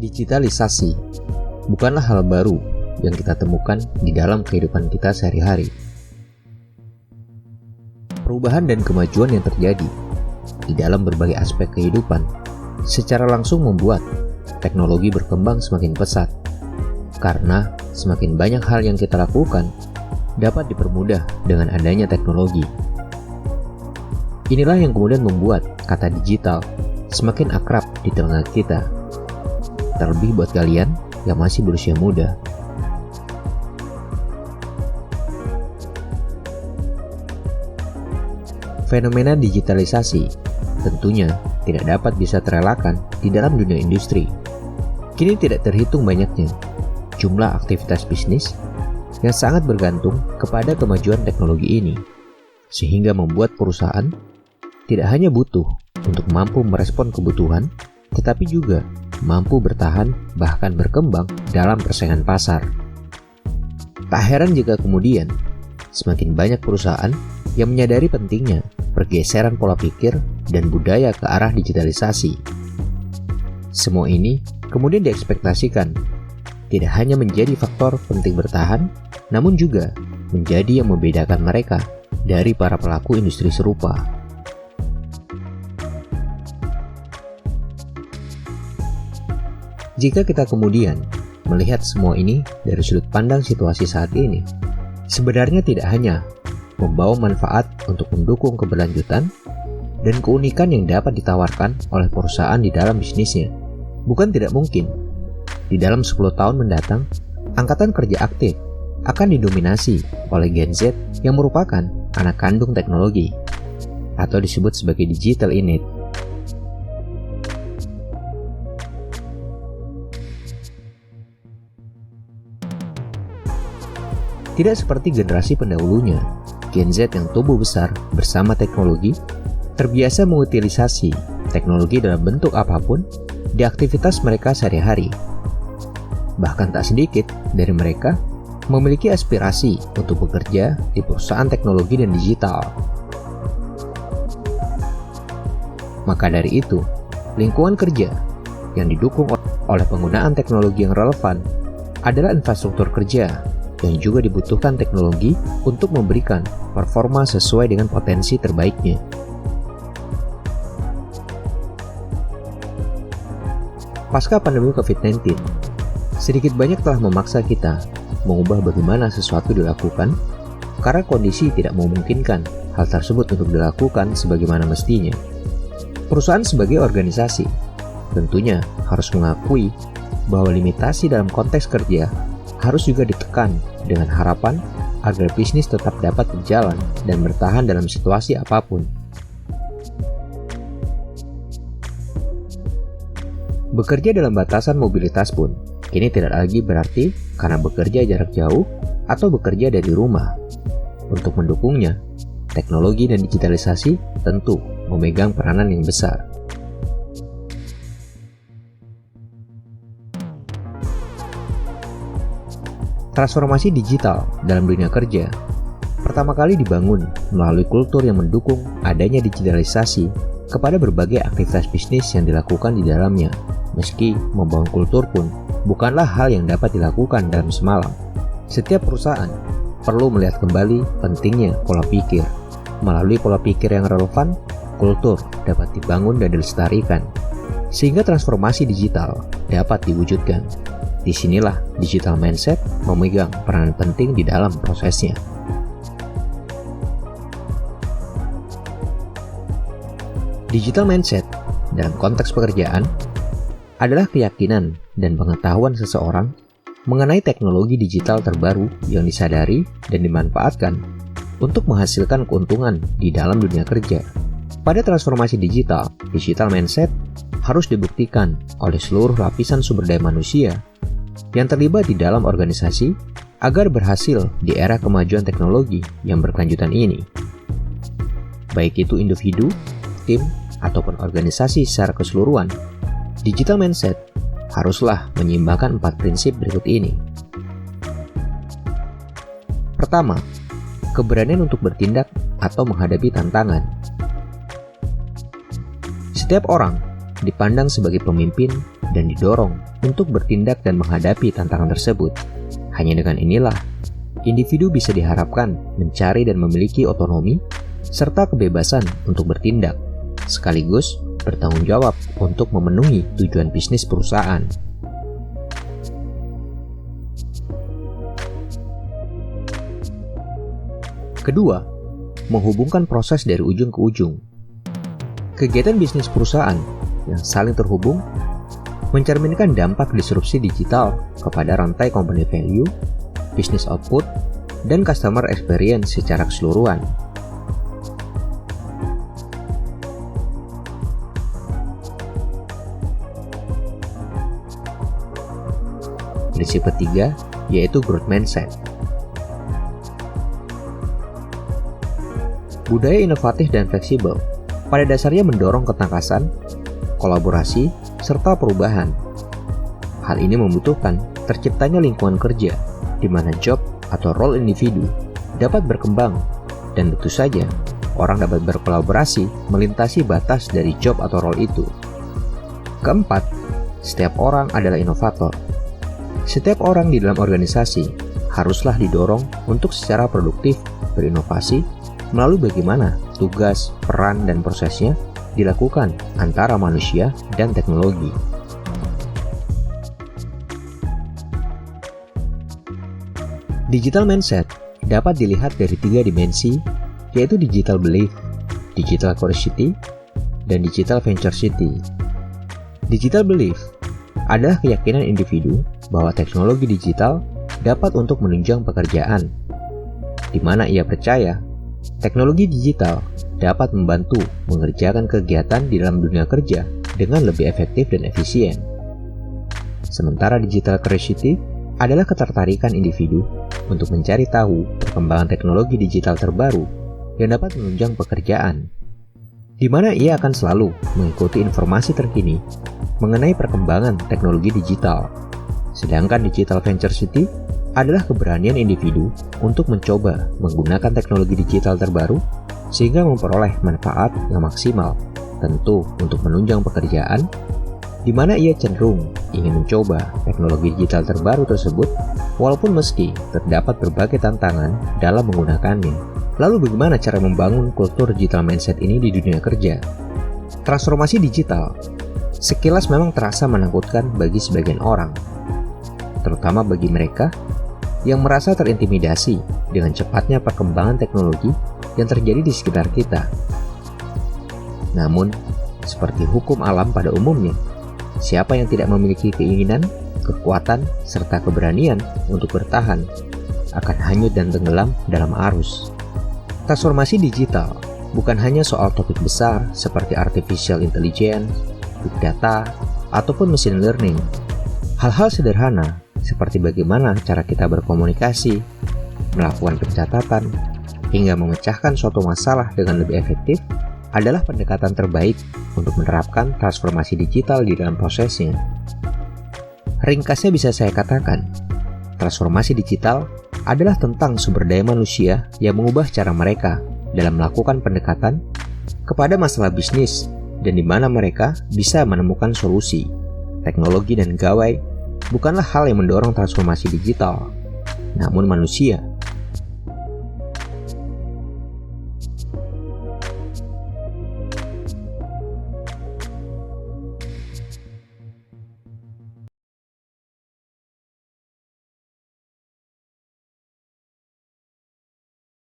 Digitalisasi bukanlah hal baru yang kita temukan di dalam kehidupan kita sehari-hari. Perubahan dan kemajuan yang terjadi di dalam berbagai aspek kehidupan secara langsung membuat teknologi berkembang semakin pesat. Karena semakin banyak hal yang kita lakukan dapat dipermudah dengan adanya teknologi. Inilah yang kemudian membuat kata digital semakin akrab di telinga kita. Terlebih buat kalian yang masih berusia muda. Fenomena digitalisasi tentunya tidak dapat bisa terelakkan di dalam dunia industri. Kini tidak terhitung banyaknya jumlah aktivitas bisnis yang sangat bergantung kepada kemajuan teknologi ini, sehingga membuat perusahaan tidak hanya butuh untuk mampu merespon kebutuhan, tetapi juga mampu bertahan bahkan berkembang dalam persaingan pasar. Tak heran jika kemudian semakin banyak perusahaan yang menyadari pentingnya pergeseran pola pikir dan budaya ke arah digitalisasi. Semua ini kemudian diekspektasikan tidak hanya menjadi faktor penting bertahan, namun juga menjadi yang membedakan mereka dari para pelaku industri serupa. Jika kita kemudian melihat semua ini dari sudut pandang situasi saat ini, sebenarnya tidak hanya membawa manfaat untuk mendukung keberlanjutan dan keunikan yang dapat ditawarkan oleh perusahaan di dalam bisnisnya. Bukan tidak mungkin, di dalam 10 tahun mendatang, angkatan kerja aktif akan didominasi oleh Gen Z yang merupakan anak kandung teknologi, atau disebut sebagai digital innate. Tidak seperti generasi pendahulunya, Gen Z yang tumbuh besar bersama teknologi, terbiasa mengutilisasi teknologi dalam bentuk apapun di aktivitas mereka sehari-hari. Bahkan tak sedikit dari mereka memiliki aspirasi untuk bekerja di perusahaan teknologi dan digital. Maka dari itu, lingkungan kerja yang didukung oleh penggunaan teknologi yang relevan adalah infrastruktur kerja yang juga dibutuhkan teknologi untuk memberikan performa sesuai dengan potensi terbaiknya. Pasca pandemi COVID-19, sedikit banyak telah memaksa kita mengubah bagaimana sesuatu dilakukan karena kondisi tidak memungkinkan hal tersebut untuk dilakukan sebagaimana mestinya. Perusahaan sebagai organisasi tentunya harus mengakui bahwa limitasi dalam konteks kerja harus juga ditekan dengan harapan agar bisnis tetap dapat berjalan dan bertahan dalam situasi apapun. Bekerja dalam batasan mobilitas pun kini tidak lagi berarti karena bekerja jarak jauh atau bekerja dari rumah. Untuk mendukungnya, teknologi dan digitalisasi tentu memegang peranan yang besar. Transformasi digital dalam dunia kerja pertama kali dibangun melalui kultur yang mendukung adanya digitalisasi kepada berbagai aktivitas bisnis yang dilakukan di dalamnya. Meski membangun kultur pun bukanlah hal yang dapat dilakukan dalam semalam. Setiap perusahaan perlu melihat kembali pentingnya pola pikir. Melalui pola pikir yang relevan, kultur dapat dibangun dan dilestarikan, sehingga transformasi digital dapat diwujudkan. Disinilah digital mindset memegang peranan penting di dalam prosesnya. Digital mindset dalam konteks pekerjaan adalah keyakinan dan pengetahuan seseorang mengenai teknologi digital terbaru yang disadari dan dimanfaatkan untuk menghasilkan keuntungan di dalam dunia kerja. Pada transformasi digital mindset harus dibuktikan oleh seluruh lapisan sumber daya manusia yang terlibat di dalam organisasi agar berhasil di era kemajuan teknologi yang berkelanjutan ini. Baik itu individu, tim, ataupun organisasi secara keseluruhan, digital mindset haruslah menyeimbangkan 4 prinsip berikut ini. Pertama, keberanian untuk bertindak atau menghadapi tantangan. Setiap orang dipandang sebagai pemimpin dan didorong untuk bertindak dan menghadapi tantangan tersebut. Hanya dengan inilah, individu bisa diharapkan mencari dan memiliki otonomi serta kebebasan untuk bertindak, sekaligus bertanggung jawab untuk memenuhi tujuan bisnis perusahaan. Kedua, menghubungkan proses dari ujung ke ujung. Kegiatan bisnis perusahaan yang saling terhubung mencerminkan dampak disrupsi digital kepada rantai company value, business output, dan customer experience secara keseluruhan. Prinsip ketiga yaitu growth mindset. Budaya inovatif dan fleksibel pada dasarnya mendorong ketangkasan, kolaborasi, serta perubahan. Hal ini membutuhkan terciptanya lingkungan kerja di mana job atau role individu dapat berkembang dan tentu saja orang dapat berkolaborasi melintasi batas dari job atau role itu. Keempat, setiap orang adalah inovator. Setiap orang di dalam organisasi haruslah didorong untuk secara produktif berinovasi melalui bagaimana tugas, peran, dan prosesnya dilakukan antara manusia dan teknologi. Digital mindset dapat dilihat dari 3 dimensi, yaitu digital belief, digital curiosity, dan digital venturosity. Digital belief adalah keyakinan individu bahwa teknologi digital dapat untuk menunjang pekerjaan, di mana ia percaya teknologi digital dapat membantu mengerjakan kegiatan di dalam dunia kerja dengan lebih efektif dan efisien. Sementara digital curiosity adalah ketertarikan individu untuk mencari tahu perkembangan teknologi digital terbaru yang dapat menunjang pekerjaan, di mana ia akan selalu mengikuti informasi terkini mengenai perkembangan teknologi digital. Sedangkan digital venturosity adalah keberanian individu untuk mencoba menggunakan teknologi digital terbaru sehingga memperoleh manfaat yang maksimal, tentu untuk menunjang pekerjaan, di mana ia cenderung ingin mencoba teknologi digital terbaru tersebut walaupun meski terdapat berbagai tantangan dalam menggunakannya. Lalu bagaimana cara membangun kultur digital mindset ini di dunia kerja? Transformasi digital sekilas memang terasa menakutkan bagi sebagian orang, terutama bagi mereka yang merasa terintimidasi dengan cepatnya perkembangan teknologi yang terjadi di sekitar kita. Namun, seperti hukum alam pada umumnya, siapa yang tidak memiliki keinginan, kekuatan, serta keberanian untuk bertahan akan hanyut dan tenggelam dalam arus. Transformasi digital bukan hanya soal topik besar seperti artificial intelligence, big data, ataupun machine learning. Hal-hal sederhana seperti bagaimana cara kita berkomunikasi, melakukan pencatatan, hingga memecahkan suatu masalah dengan lebih efektif adalah pendekatan terbaik untuk menerapkan transformasi digital di dalam prosesnya. Ringkasnya bisa saya katakan, transformasi digital adalah tentang sumber daya manusia yang mengubah cara mereka dalam melakukan pendekatan kepada masalah bisnis dan di mana mereka bisa menemukan solusi. Teknologi dan gawai bukanlah hal yang mendorong transformasi digital, namun manusia